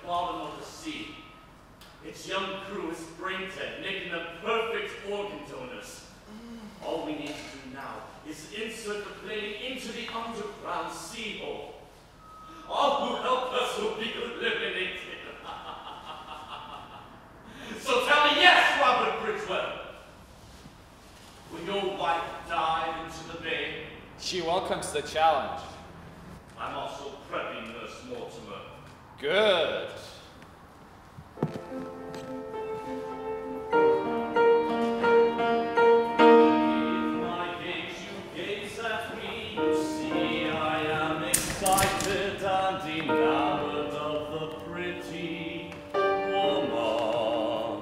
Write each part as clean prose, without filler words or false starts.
bottom of the sea. Its young crew is brain-dead, making them perfect organ donors. All we need to do now is insert the plane into the underground sea hole. All who help us will be eliminated. So tell me yes, Robert Bridgewell. Will your wife dive into the bay? She welcomes the challenge. I'm also prepping Nurse Mortimer. Good. If my gaze you gaze at me, you see I am excited and enamored of the pretty woman.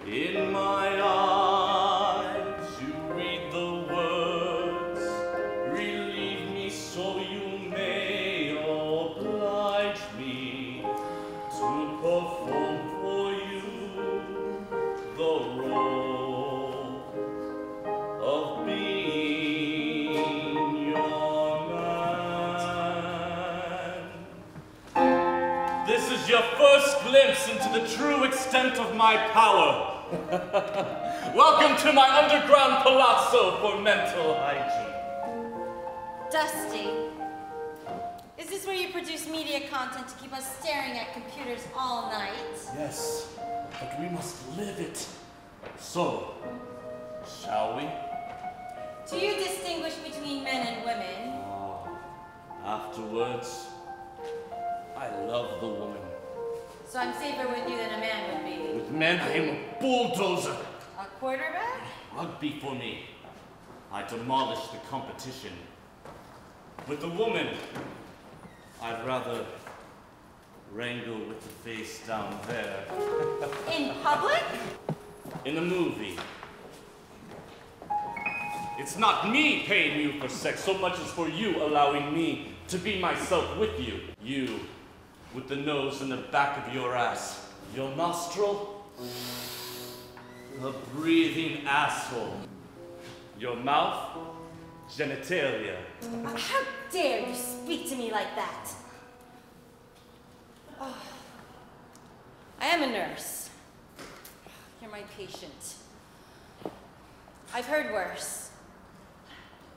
In my eyes you read the words, relieve me so you may oblige me to perform for you the role of being your man. This is your first glimpse into the true extent of my power. Welcome to my underground palazzo for mental hygiene. Dusty, is this where you produce media content to keep us staring at computers all night? Yes, but we must live it. So, shall we? Do you distinguish between men and women? Afterwards, I love the woman. So I'm safer with you than a man would be. With men, I am a bulldozer. A quarterback? Rugby for me. I demolish the competition. With the woman, I'd rather wrangle with the face down there. In public? In a movie. It's not me paying you for sex so much as for you allowing me to be myself with you. You, with the nose in the back of your ass. Your nostril? A breathing asshole. Your mouth? Genitalia. How dare you speak to me like that? Oh. I am a nurse. You're my patient. I've heard worse.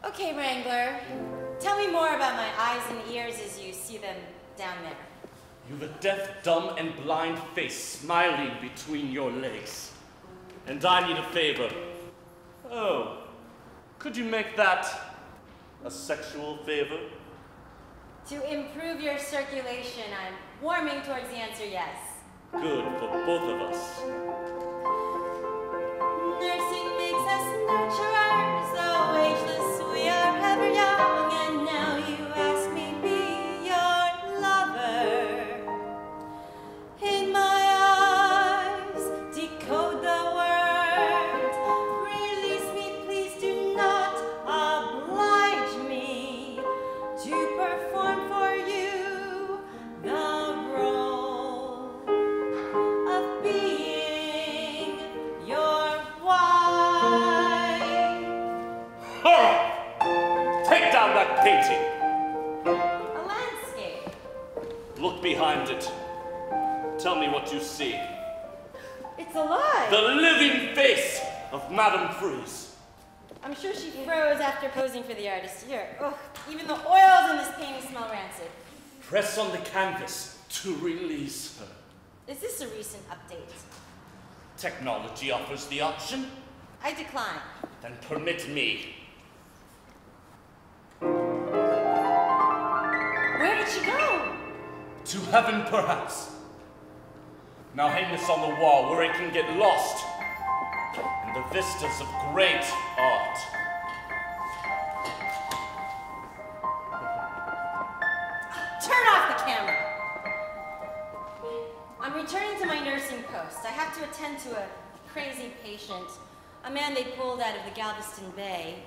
Okay, Wrangler. Tell me more about my eyes and ears as you see them down there. You've a deaf, dumb, and blind face smiling between your legs. And I need a favor. Oh, could you make that a sexual favor? To improve your circulation, I'm warming towards the answer yes. Good for both of us. Nursing makes us nurturers, though ageless we are ever young, and now you ask me be your lover. In my eyes, decode the words. Release me, please do not oblige me to perform for you the role of being your wife. Hurry! Take down that painting. A landscape. Look behind it. Tell me what you see. It's alive. The living face of Madame Freeze. I'm sure she froze after posing for the artist. Here, oh, even the oils in this painting smell rancid. Press on the canvas to release her. Is this a recent update? Technology offers the option. I decline. Then permit me. Where did she go? To heaven, perhaps. Now hang this on the wall where it can get lost in the vistas of great art. Turn off the camera. I'm returning to my nursing post. I have to attend to a crazy patient, a man they pulled out of the Galveston Bay.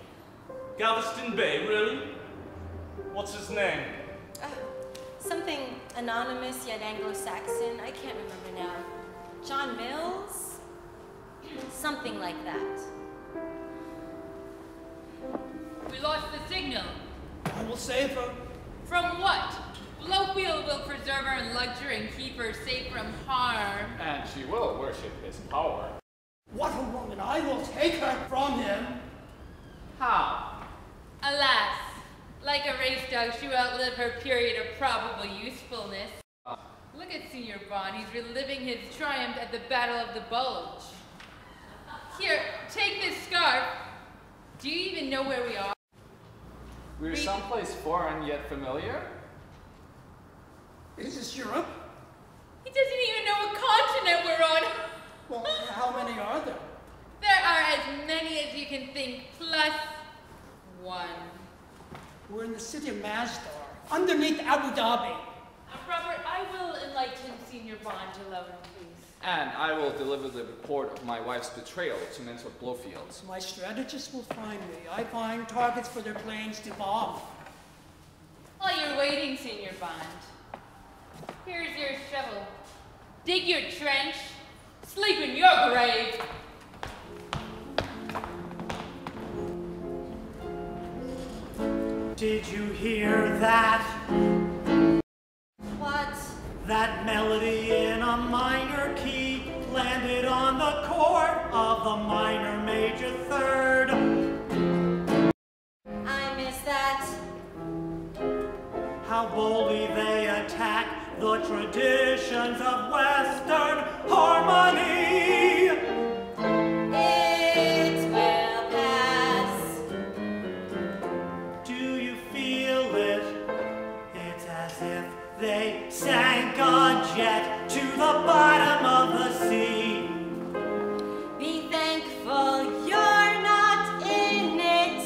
Galveston Bay, really? What's his name? Something anonymous yet Anglo-Saxon. I can't remember now. John Mills? Something like that. We lost the signal. I will save her. From what? Blofield will preserve our luxury and keep her safe from harm. And she will worship his power. What a woman! I will take her from him. How? Alas, like a race dog, she will outlive her period of probable usefulness. Look at Senior Bond. He's reliving his triumph at the Battle of the Bulge. Here, take this scarf. Do you even know where we are? We're someplace foreign yet familiar? Is this Europe? He doesn't even know what continent we're on. Well, how many are there? There are as many as you can think, plus one. We're in the city of Masdar, underneath Abu Dhabi. Robert, I will enlighten Senior Bond alone, please. And I will deliver the report of my wife's betrayal to Mentor Blofield. My strategists will find me. I find targets for their planes to bomb. While you're waiting, Senior Bond, here's your shovel. Dig your trench. Sleep in your grave. Did you hear that? What? That melody in a minor key landed on the chord of the minor major third. I miss that. How boldly they attack the traditions of Western harmony. It will pass. Do you feel it? It's as if they sank a jet to the bottom of the sea. Be thankful you're not in it.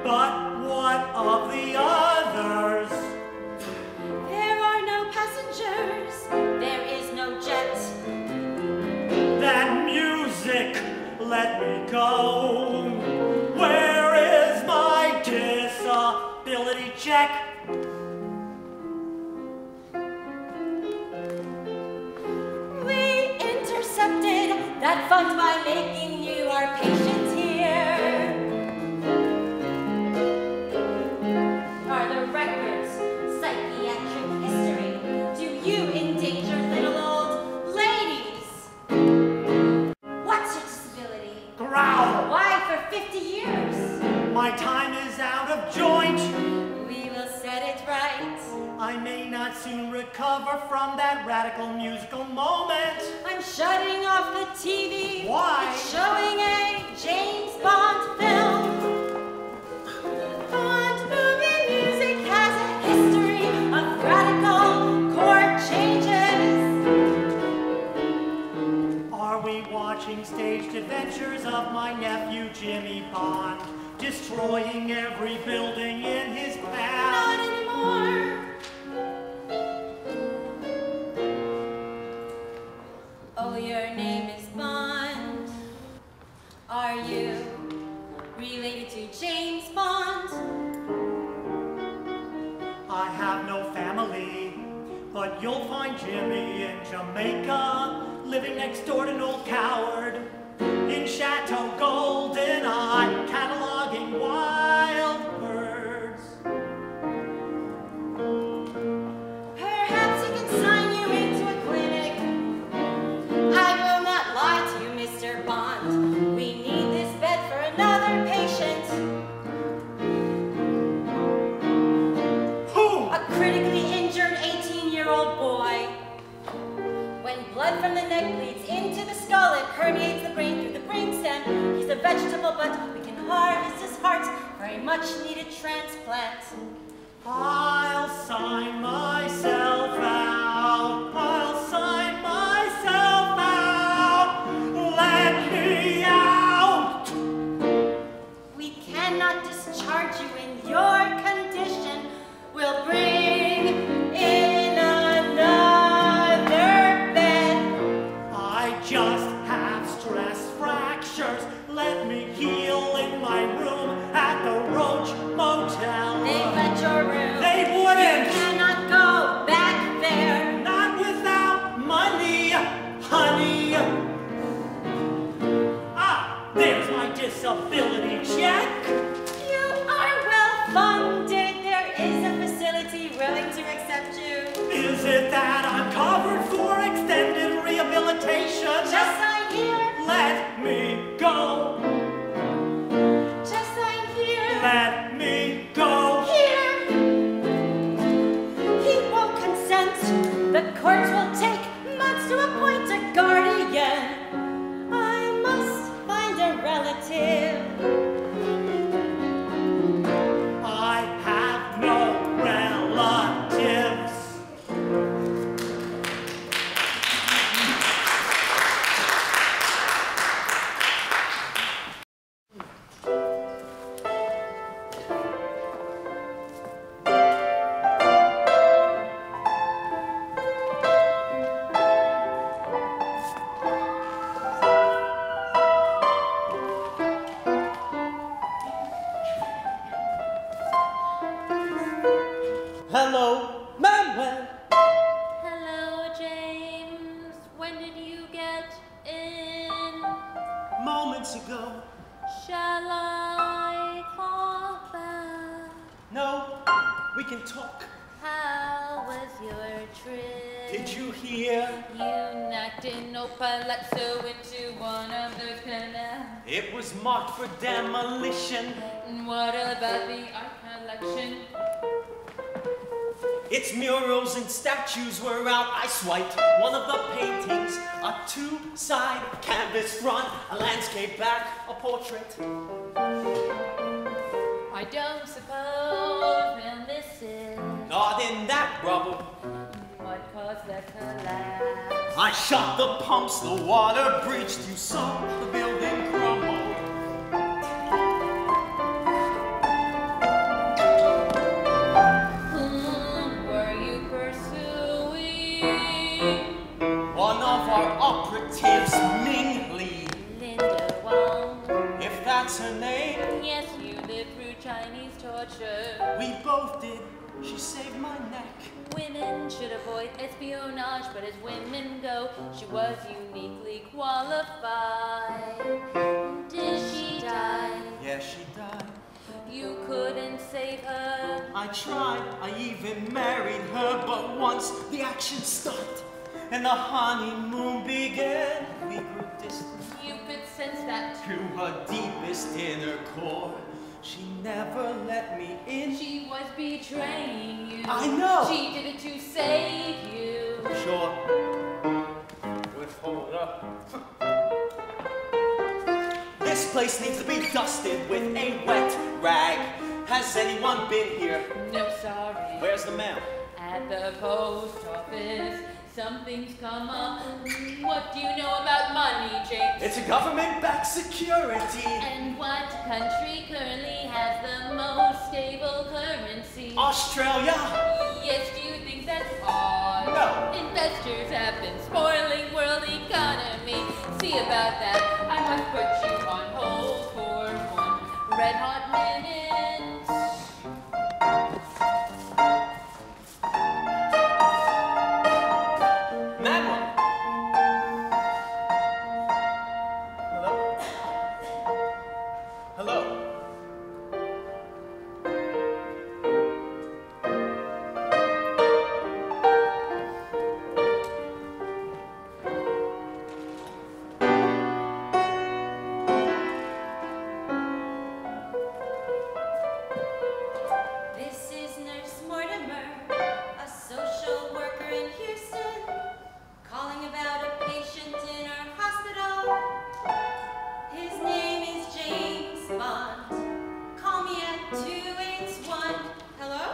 But what of the others? There are no passengers. There is no jet. That music, let me go. Where is my disability check? We intercepted that fund by making you our patient here. Are the records psychiatric history? Do you endanger little old ladies? What's your disability? Growl! Why for 50 years? My time is out of joint. We will set it right. I may not soon recover from that radical musical moment. I'm shutting off the TV. Why? It's showing a James Bond film. Bond movie music has a history of radical chord changes. Are we watching staged adventures of my nephew Jimmy Bond, destroying every building in his path? Not anymore. Oh, your name is Bond. Are you related to James Bond? I have no family, but you'll find Jimmy in Jamaica, living next door to an old coward, in Chateau Goldeneye, cataloging wild birds. Perhaps he can sign you into a clinic. I will not lie to you, Mr. Bond. We need this bed for another patient. Who? A critically injured 18-year-old boy. When blood from the neck bleeds into the skull, it permeates the brain through the brainstem. He's a vegetable, but we can harvest his heart for a much-needed transplant. I'll sign myself out. I'll sign myself out. Let me out. We cannot discharge you in your condition. We'll bring in another bed. I just have stress fractures. Let me heal in my room at the Roach Motel. They've let your room. They wouldn't. You cannot go. it that I'm covered for extended rehabilitation? Just sign here. Let me go. Just sign here. Let me go. Here. He won't consent. The courts will take months to appoint a guardian. I must find a relative. I have no relatives. Hello, Manuel. Hello, James. When did you get in? Moments ago. Shall I call back? No, we can talk. How was your trip? Did you hear? You knocked in no palazzo into one of those canals. It was marked for demolition. And what about the art collection? Its murals and statues were out. I swiped one of the paintings, a two-side canvas front, a landscape back, a portrait. I don't suppose they'll miss it. Not in that rubble. What caused the collapse? I shot the pumps, the water breached. You saw the building crumble. Whom were you pursuing? One of our operatives, Ming Li. Linda Wong. If that's her name, Yes, you lived through Chinese torture. we both did. She saved my neck. Women should avoid espionage, but as women go, she was uniquely qualified. Did she die? Yeah, she died. You couldn't save her. I tried, I even married her, but once the action stopped and the honeymoon began, we grew distant You could sense that. to her deepest inner core. She never let me in. She was betraying you. I know. She did it to save you. Sure. Good, hold up. This place needs to be dusted with a wet rag. Has anyone been here? No, sorry. Where's the mail? At the post office, something's come up. What do you know about money, James? It's a government-backed security. And what country currently has the most stable currency? Australia? Yes, do you think that's odd? No. Investors have been spoiling world economy. See about that. I must put you on hold for 1 red hot minute. Manuel. Hello? Hello? This is Nurse Mortimer, a social worker in Houston, calling about a patient in our hospital. His name is James Bond. Call me at 281. Hello?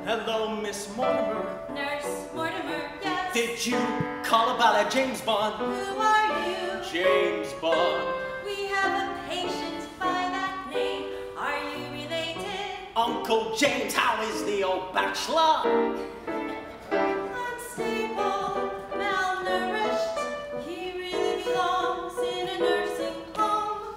Hello, Miss Mortimer. Nurse Mortimer, yes. Did you call about a James Bond? Who are you? James Bond. We have a patient by that name. Are you related? Uncle James, how is the old bachelor? Unstable, malnourished. He really belongs in a nursing home.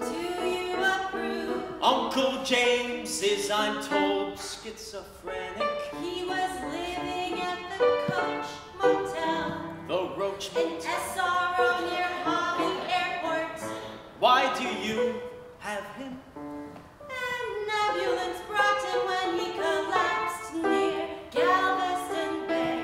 Do you approve? Uncle James is, I'm told, schizophrenic. He was living at the Coach Motel, The Roach an Motel. SRO near Hobby Airport. Why do you have him? An ambulance brought him when he collapsed near Galveston Bay.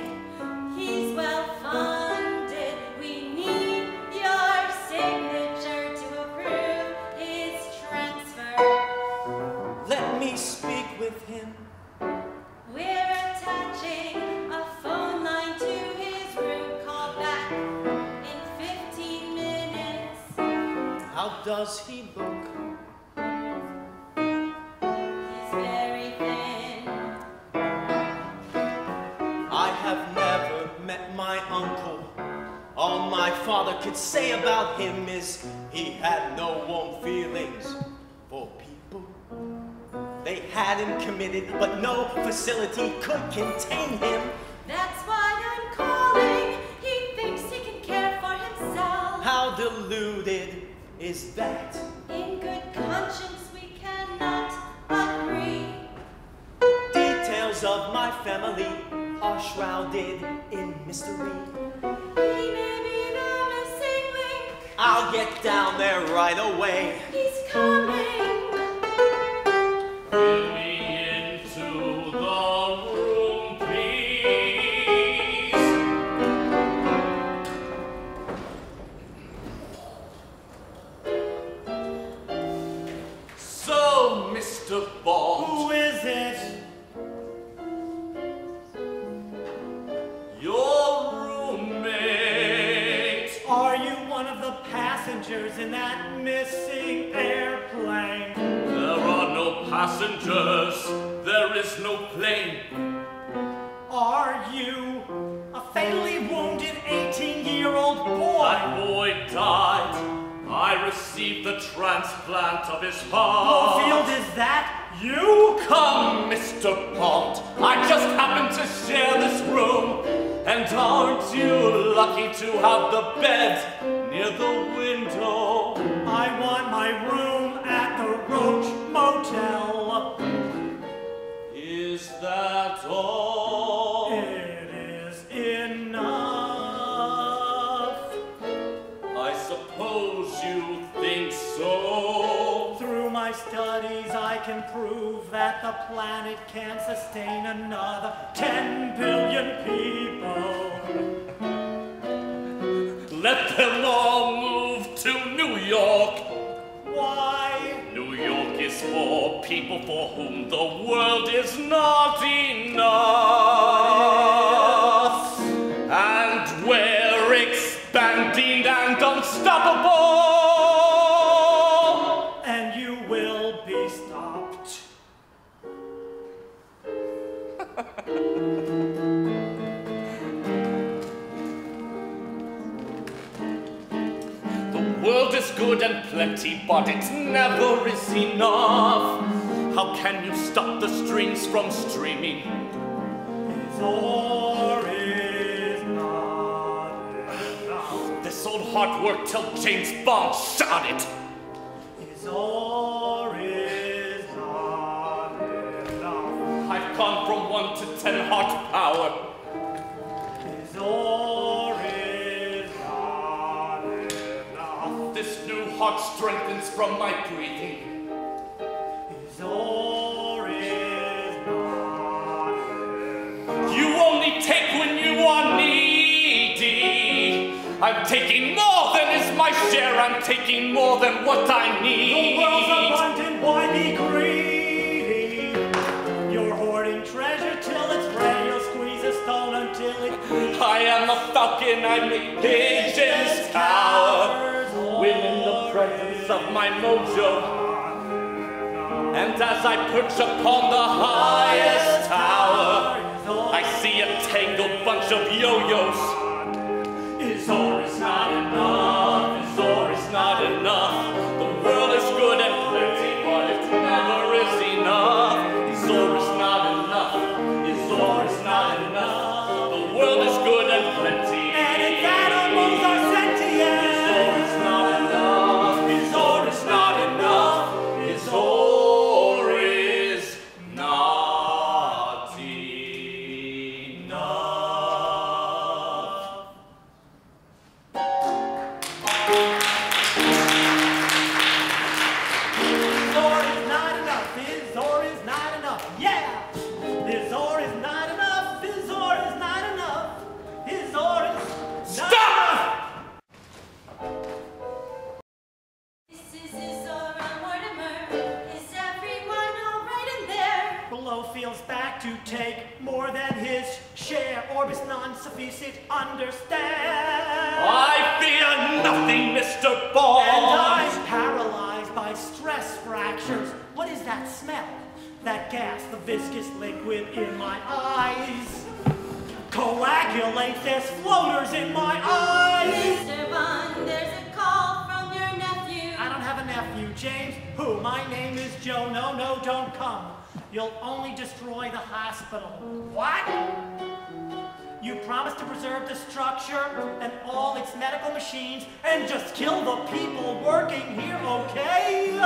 does he look? He's very thin. I have never met my uncle. All my father could say about him is he had no warm feelings for people. They had him committed, but no facility could contain him. That's why I'm calling. He thinks he can care for himself. How deluded is that? In good conscience, we cannot agree. Details of my family are shrouded in mystery. He may be the missing link. I'll get down there right away. He's coming. Let me into the room, please. So, Mr. Bond. Who is it? Your roommate. Are you one of the passengers in that missing airplane? There are no passengers. There is no plane. Are you a fatally wounded 18-year-old boy? That boy died. I received the transplant of his heart. Blowfield, is that you? Come, Mr. Bond. I just happen to share this room. And aren't you lucky to have the bed near the window? I want my room at the Roach Motel. Is that all? It is enough. I suppose you think so. Through my studies, I can prove that the planet can sustain another 10 billion people. Let them all move to New York. Why? New York is for people for whom the world is not enough. And we're expanding and unstoppable. And you will be stopped. The world is good and plenty, but it never is enough. How can you stop the streams from streaming? Is or is not enough. This old heart worked till James Bond shot it. Is or is not enough. I've gone from 1 to 10 heart power. Is or is not enough. This new heart strengthens from my breathing. Is or is not enough. You only take when you are needy. I'm taking more than is my share. I'm taking more than what I need. The world's abundant, why be greedy? You're hoarding treasure till it's ready. You'll squeeze a stone until it bleeds. I am a falcon, I make pigeons cower. When in the presence of my mojo. And as I perch upon the highest tower, I see a tangled bunch of yo-yos. Is or is not enough, is or is not enough. The world is good and plenty, but it never is enough. Is or is not enough, is or is not enough. The world is good and plenty. And its animals are sentient. Is or is not enough, is or is not enough. Is or is not enough. Is or is not enough. Is or is not enough. Yeah. Is or is not enough. Is or is not enough. Is or is not Stop! This is Zora Mortimer. Is everyone all right in there? Blowfield's back to take more than his share. Orbis non-sufficit understand. I fear nothing, Mr. Bond. And I'm paralyzed. fractures. What is that smell? That gas, the viscous liquid in my eyes. Coagulates, there's floaters in my eyes. Mr. Bond, there's a call from your nephew. I don't have a nephew, James. Who? My name is Joe. No, no, don't come. You'll only destroy the hospital. What? You promised to preserve the structure and all its medical machines and just kill the people working here, okay?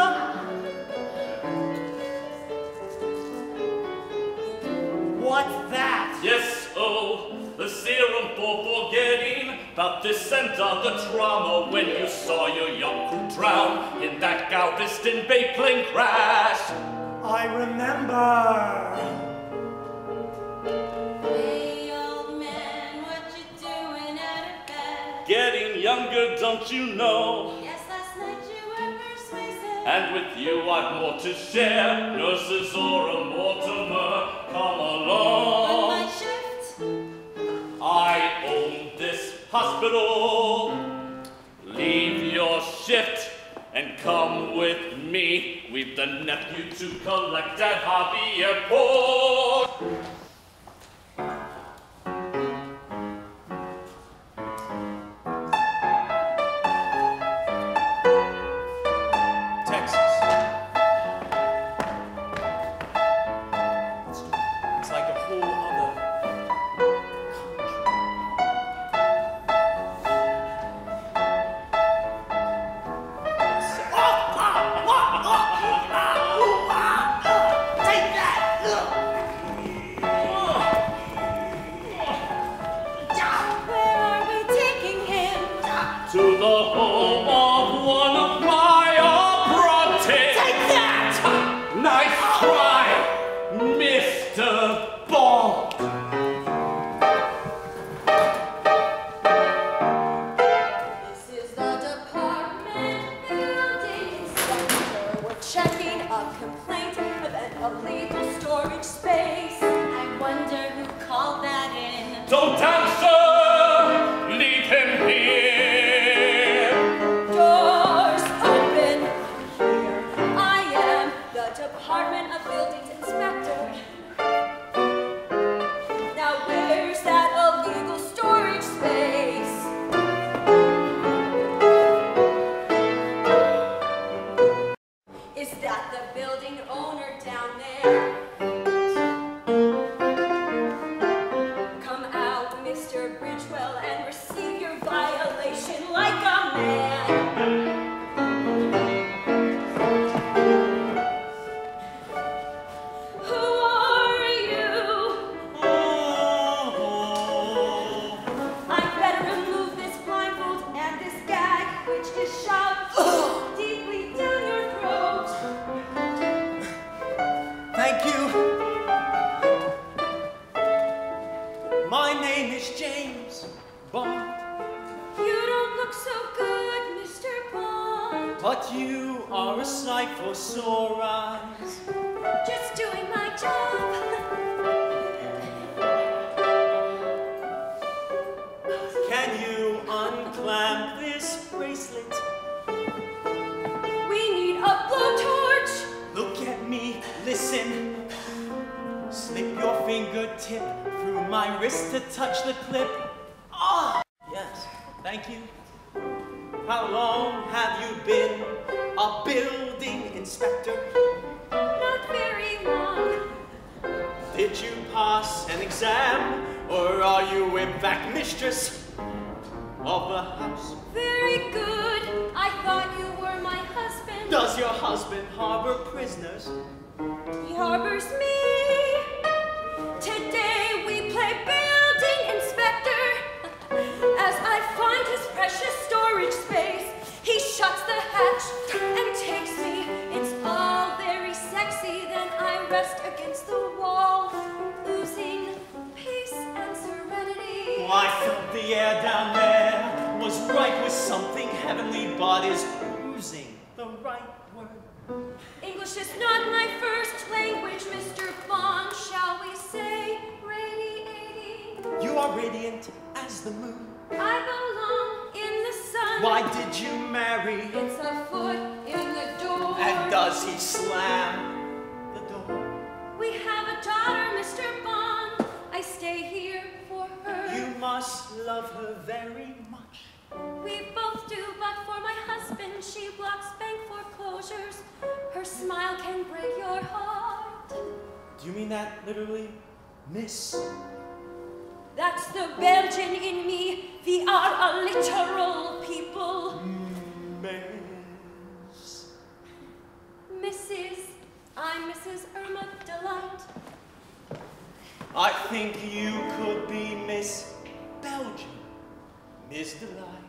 What's that? Yes, oh, the serum for forgetting about descent of the trauma when you saw your young crew drown in that Galveston Bay plane crash. I remember. Hey, old man, what you doing out of bed? Getting younger, don't you know? Yes, last night you were persuasive. And with you I've more to share. Nurses or a Mortimer, come On along. my shift, I own this hospital. Leave your shift and come with me. We've the nephew to collect at Hobby Airport. Texas. It's like a whole other Take that! where are we taking him? To the home of one of my apprentices. Take that! Nice try, Mr. Bond. This is the department building inspector. We're checking a complaint of an illegal storage space. I wonder who called that in. Don't answer. Leave him here. Doors open. Here I am, the Department of Buildings Inspector. Now where's that illegal storage space? Is that the building owner down there? Come out, Mr. Bridgewell, and receive your violation like a man. Who are you? I'd better remove this blindfold and this gag, which is shoved deeply down your throat. Thank you. My name is James Bond, You don't look so good, Mr. Bond. but you are a sight for sore eyes. Just doing my job. Can you unclamp this bracelet? We need a blowtorch. Look at me, listen. Slip your fingertip through my wrist to touch the clip. Ah, yes, thank you. How long have you been a building inspector? Not very long. Did you pass an exam, or are you in fact mistress of the house? Very good. I thought you were my husband. Does your husband harbor prisoners? He harbors me. Today we play building inspector. As I find his precious storage space, he shuts the hatch and takes me. It's all very sexy. Then I rest against the wall, oozing peace and serenity. I felt the air down there was bright with something heavenly, but is oozing the right word? English is not my first language, Mr. Bond. Shall we say radiating? You are radiant as the moon. I belong in the sun. Why did you marry? It's a foot in the door. And does he slam the door? We have a daughter, Mr. Bond. I stay here for her. You must love her very much. We both do, but for my husband, she blocks bank foreclosures. Her smile can break your heart. Do you mean that literally, miss? That's the Belgian in me. We are a literal people. Miss. Mrs. I'm Mrs. Irma Delight. I think you could be Miss Belgium. Miss Delight.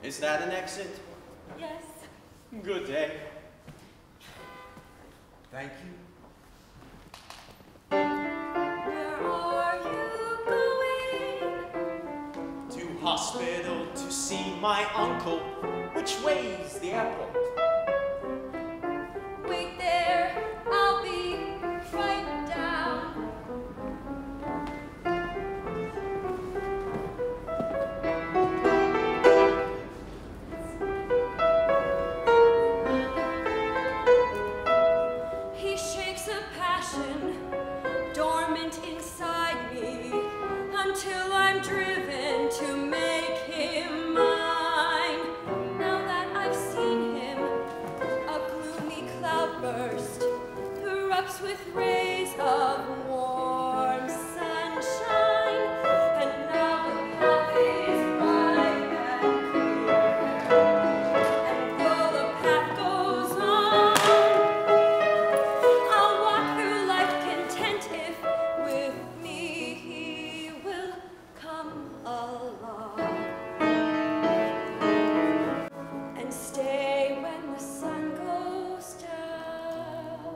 Is that an exit? Yes. Good day. Thank you. Where are you going? To hospital to see my uncle. Which way's the airport? Wait there. I'll be right down. He shakes a passion dormant inside me until I'm driven to make him mine. Now that I've seen him, a gloomy cloudburst erupts with rays of warm sunshine, and now the path is bright and clear. And though the path goes on, I'll walk through life content if with me he will come along and stay when the sun goes down.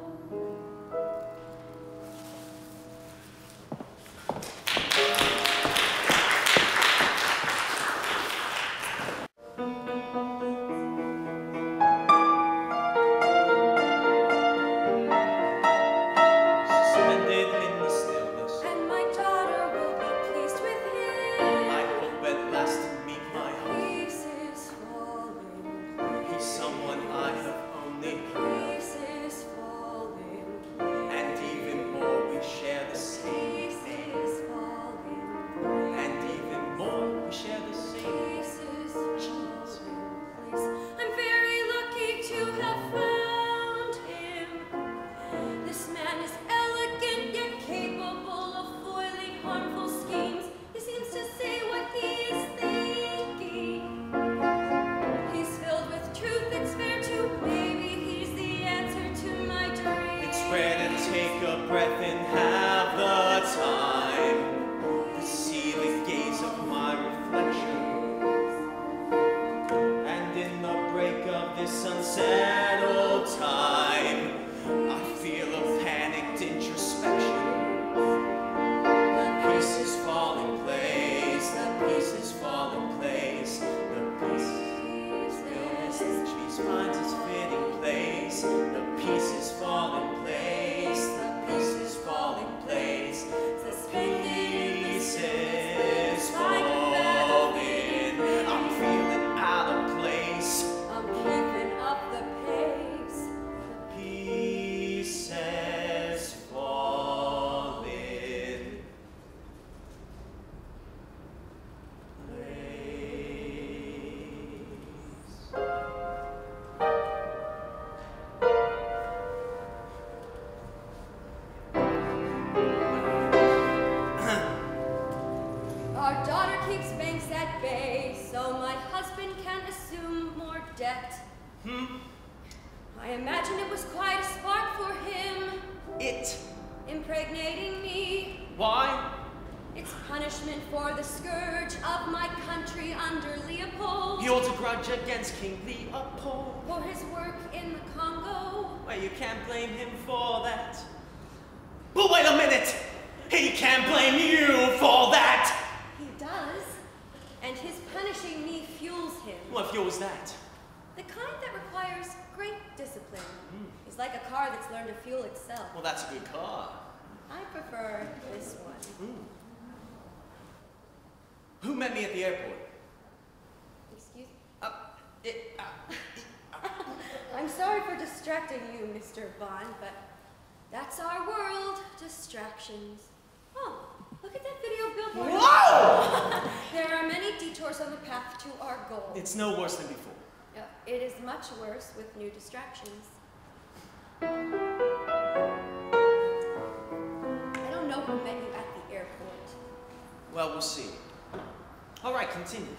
Suspended in the stillness. And my daughter will be pleased with him. I hope at last to meet my home. Pieces falling, He's someone I have only heard. pieces falling, And even more, we share the same. pieces falling, And even more, we share the same. pieces falling place. I'm very lucky to have found him. This man is elegant yet capable of foiling harmful schemes. He seems to say what he is thinking. He's filled with truth, it's fair to. Maybe he's the answer to my dream. It's rare to take a breath and have the time to see the gaze of my reflection. And in the break of this unsettled time, I feel a panicked introspection. The pieces fall in place, the pieces fall in place, the pieces each finds its fitting place. The pieces fall in place, the pieces fall in place, the pieces fall in. I'm feeling out of place. I'm keeping up the pace. Pieces fall in Our daughter keeps banks at bay, so my husband can assume more debt. I imagine it was quite a spark for him, It. impregnating me. Why? It's punishment for the scourge of my country under Leopold. He holds a grudge against King Leopold. For his work in the Congo. Well, you can't blame him for that. But wait a minute! He can't blame you for that! He does. And his punishing me fuels him. What fuels that? The kind that requires great discipline. It's like a car that's learned to fuel itself. Well, that's a good car. I prefer this one. Who met me at the airport? Excuse me? I'm sorry for distracting you, Mr. Bond, but that's our world, distractions. Oh, look at that video billboard. Whoa! There are many detours on the path to our goal. It's no worse than before. It is much worse with new distractions. I don't know who met you at the airport. Well, we'll see. All right, continue.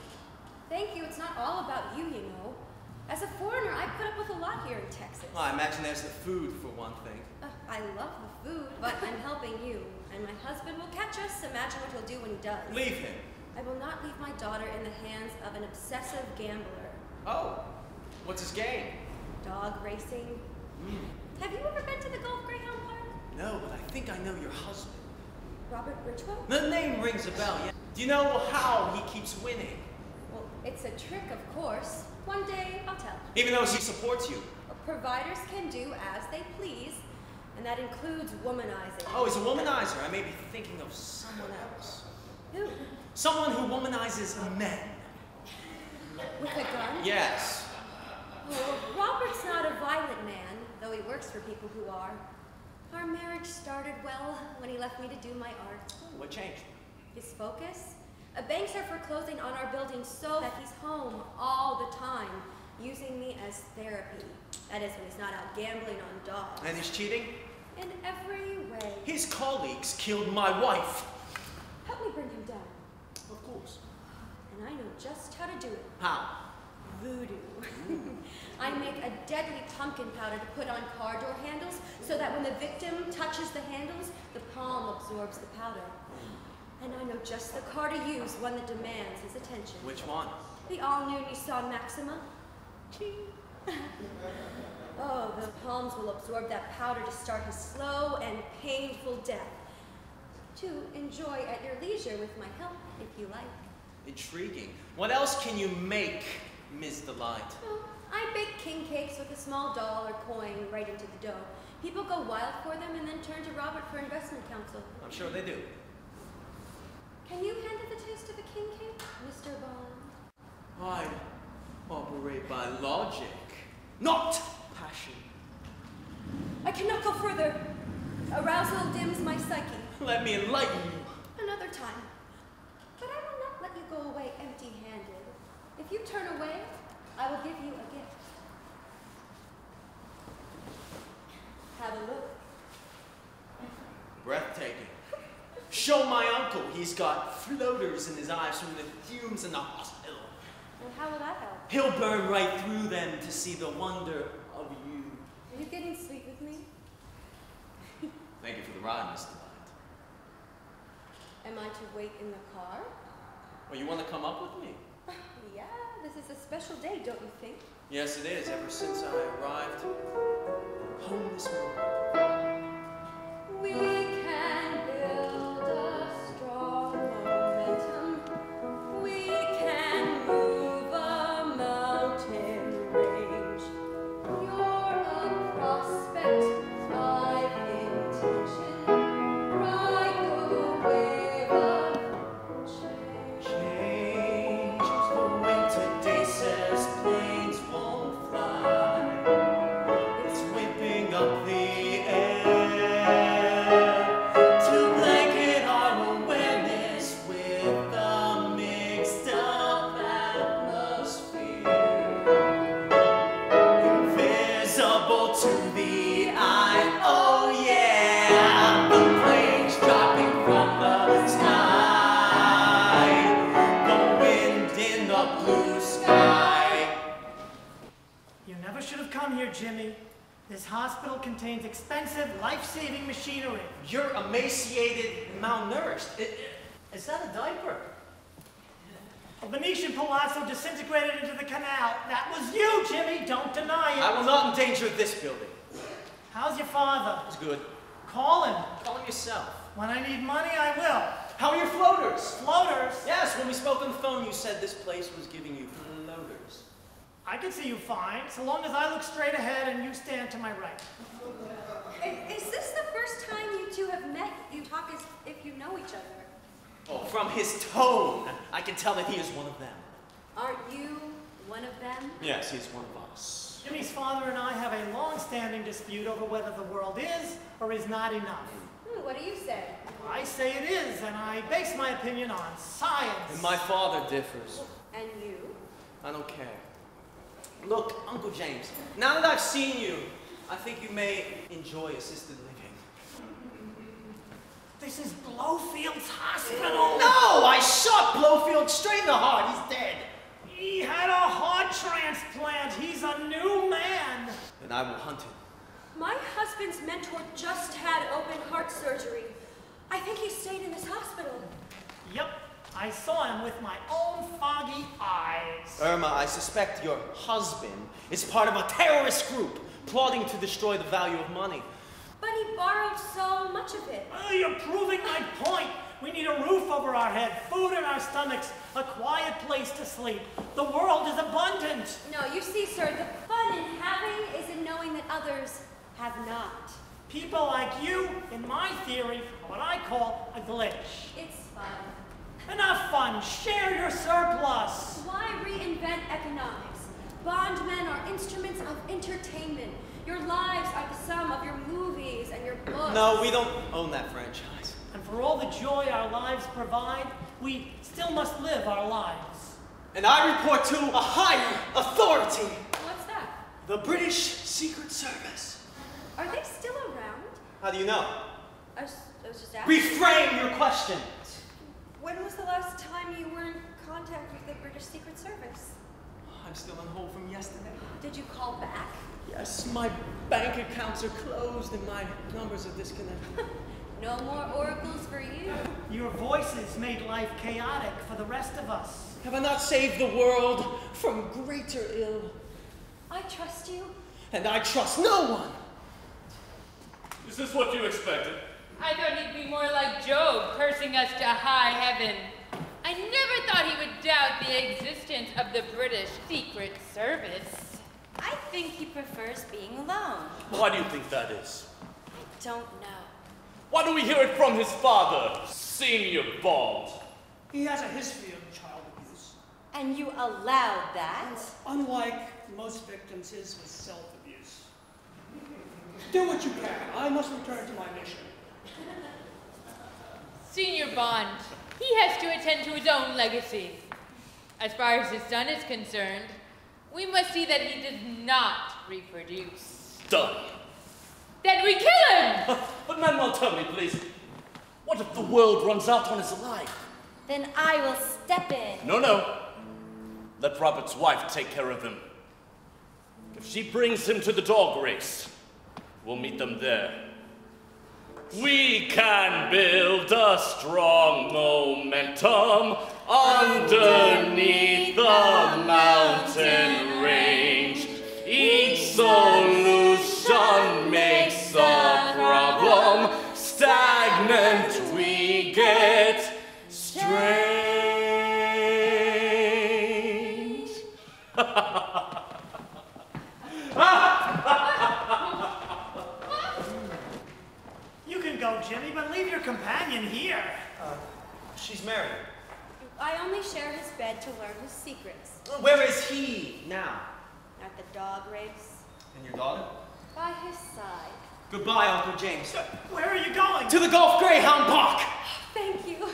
Thank you, it's not all about you, you know. As a foreigner, I put up with a lot here in Texas. Well, I imagine there's the food for one thing. I love the food, but I'm helping you. And my husband will catch us. Imagine what he'll do when he does. Leave him. I will not leave my daughter in the hands of an obsessive gambler. Oh, what's his game? Dog racing. Have you ever been to the Gulf Greyhound Park? No, but I think I know your husband. Robert Ridgwell? The name rings a bell, yeah. Do you know how he keeps winning? Well, it's a trick, of course. One day, I'll tell. Even though he supports you. Providers can do as they please, and that includes womanizing. Oh, he's a womanizer. I may be thinking of someone else. Who? Someone who womanizes men. With a gun? Yes. Oh, Robert's not a violent man, though he works for people who are. Our marriage started well when he left me to do my art. What changed? His focus? Banks are foreclosing on our building so that he's home all the time, using me as therapy. That is when he's not out gambling on dogs. And he's cheating? In every way. His colleagues killed my wife. Help me bring him down. Of course. And I know just how to do it. How? Voodoo. I make a deadly pumpkin powder to put on car door handles so that when the victim touches the handles, the palm absorbs the powder. And I know just the car to use, one that demands his attention. Which one? The all-new Nissan Maxima. Ching. Oh, the palms will absorb that powder to start his slow and painful death. To enjoy at your leisure with my help, if you like. Intriguing. What else can you make, Ms. Delight? Well, I bake king cakes with a small doll or coin right into the dough. People go wild for them and then turn to Robert for investment counsel. I'm sure they do. Can you handle the taste of a king cake, Mr. Bond? I operate by logic, not passion. I cannot go further. Arousal dims my psyche. Let me enlighten you. Another time. But I will not let you go away empty-handed. If you turn away, I will give you a gift. Have a look. Breathtaking. Show my uncle he's got floaters in his eyes from the fumes in the hospital. And how will that help? He'll burn right through them to see the wonder of you. Are you getting sweet with me? Thank you for the ride, Mr. Light. Am I to wait in the car? Well, you want to come up with me? Yeah, this is a special day, don't you think? Yes, it is, ever since I arrived home this morning. We can build a strong momentum. We can move a mountain range. You're a prospect, I've intention. Ride the wave of change. Change. The winter day says planes won't fly. It's whipping up the Jimmy. This hospital contains expensive, life-saving machinery. You're emaciated, malnourished. Is that a diaper? A Venetian palazzo disintegrated into the canal. That was you, Jimmy. Don't deny it. I will not endanger this building. How's your father? It's good. Call him. Call him yourself. When I need money, I will. How are your floaters? Floaters? Yes, when we spoke on the phone, you said this place was giving you floaters. I can see you fine, so long as I look straight ahead and you stand to my right. Is this the first time you two have met? You talk as if you know each other. Oh, from his tone, I can tell that he is one of them. Aren't you one of them? Yes, he's one of us. Jimmy's father and I have a long-standing dispute over whether the world is or is not enough. What do you say? I say it is, and I base my opinion on science. And my father differs. And you? I don't care. Look, Uncle James, now that I've seen you, I think you may enjoy assisted living. This is Blowfield's hospital. No! I shot Blowfield straight in the heart. He's dead. He had a heart transplant. He's a new man. And I will hunt him. My husband's mentor just had open heart surgery. I think he stayed in this hospital. Yep, I saw him with my own foggy eyes. Irma, I suspect your husband is part of a terrorist group plotting to destroy the value of money. But he borrowed so much of it. Oh, you're proving my point. We need a roof over our head, food in our stomachs, a quiet place to sleep. The world is abundant. No, you see, sir, the fun in having is in knowing that others have not. People like you, in my theory, are what I call a glitch. It's fun. Enough fun. Share your surplus. Why reinvent economics? Bondmen are instruments of entertainment. Your lives are the sum of your movies and your books. No, we don't own that franchise. And for all the joy our lives provide, we still must live our lives. And I report to a higher authority. What's that? The British Secret Service. Are they still around? How do you know? I was just asking. Reframe your question. When was the last time you were in contact with the British Secret Service? I'm still on hold from yesterday. Did you call back? Yes, my bank accounts are closed and my numbers are disconnected. No more oracles for you. Your voices made life chaotic for the rest of us. Have I not saved the world from greater ill? I trust you. And I trust no one. Is this what you expected? I thought he'd be more like Job, cursing us to high heaven. I never thought he would doubt the existence of the British Secret Service. I think he prefers being alone. Why do you think that is? I don't know. Why do we hear it from his father, Senior Bond? He has a history of child abuse. And you allowed that? Unlike most victims, his was self-abuse. Do what you can. I must return to my mission. Senior Bond, he has to attend to his own legacy. As far as his son is concerned, we must see that he does not reproduce. Done. Then we kill him! But Manuel, tell me, please, what if the world runs out on his life? Then I will step in. No. Let Robert's wife take care of him. If she brings him to the dog race, we'll meet them there. We can build a strong momentum underneath the mountain range. Each solution makes a problem stagnant, we get strange. You can go, Jimmy, but leave your companion here. She's married. I only share his bed to learn his secrets. Where is he now? At the dog race. And your daughter? By his side. Goodbye, Uncle James. Where are you going? To the Golf Greyhound Park! Thank you.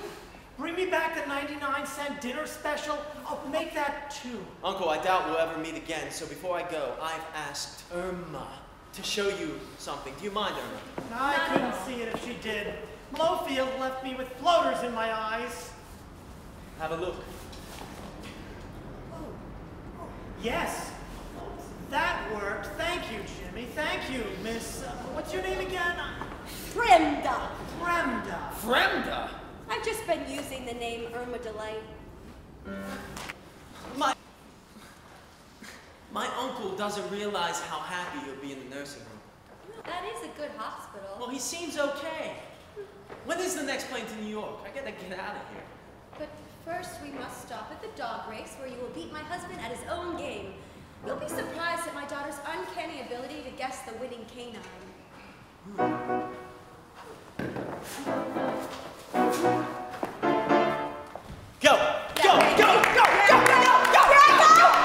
Bring me back the 99-cent dinner special. I'll make that too. Uncle, I doubt we'll ever meet again, so before I go, I've asked Irma to show you something. Do you mind, Irma? I couldn't see it if she did. Blowfield left me with floaters in my eyes. Have a look. Yes, that worked. Thank you, Jimmy. Thank you, Miss... what's your name again? Brenda. Brenda. Brenda? I've just been using the name Irma Delight. My uncle doesn't realize how happy you'll be in the nursing home. That is a good hospital. Well, he seems okay. When is the next plane to New York? I gotta get out of here. But first we must stop at the dog race where you will beat my husband at his own game. You'll be surprised at my daughter's uncanny ability to guess the winning canine. Go! Go! Go! Go! Go! Go! Go! Go!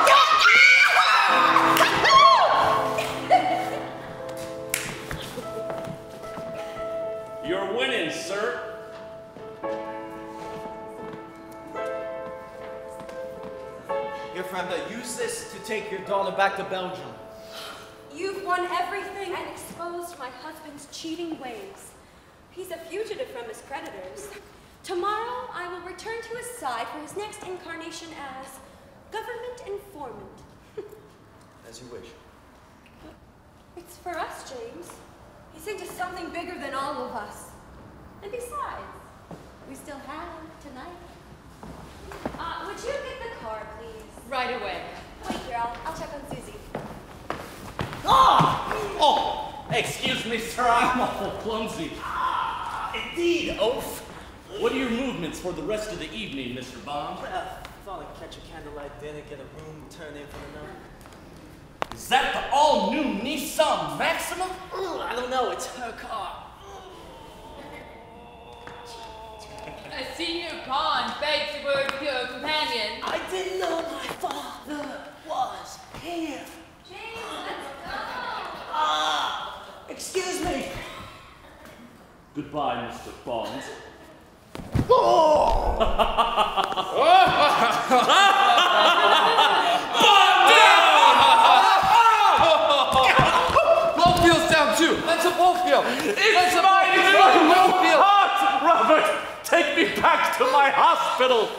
Go! friend, use this to take your daughter back to Belgium. You've won everything and exposed my husband's cheating ways. He's a fugitive from his creditors. Tomorrow, I will return to his side for his next incarnation as government informant. As you wish. It's for us, James. He's into something bigger than all of us. And besides, we still have tonight. Would you get the car, please? Right away. Wait here, I'll check on Susie. Ah! Oh, excuse me, sir, I'm awful clumsy. Indeed, oaf. What are your movements for the rest of the evening, Mr. Bond? Thought I'd catch a candlelight dinner, get a room, turn in for the night. Is that the all-new Nissan Maxima? I don't know, it's her car. Senior Bond begs a word with your companion. I didn't know my father was here. James, let's go! Excuse me. Goodbye, Mr. Bond. Blowfield's down too. That's a Blowfield. It's my new heart, Robert. Take me back to my hospital.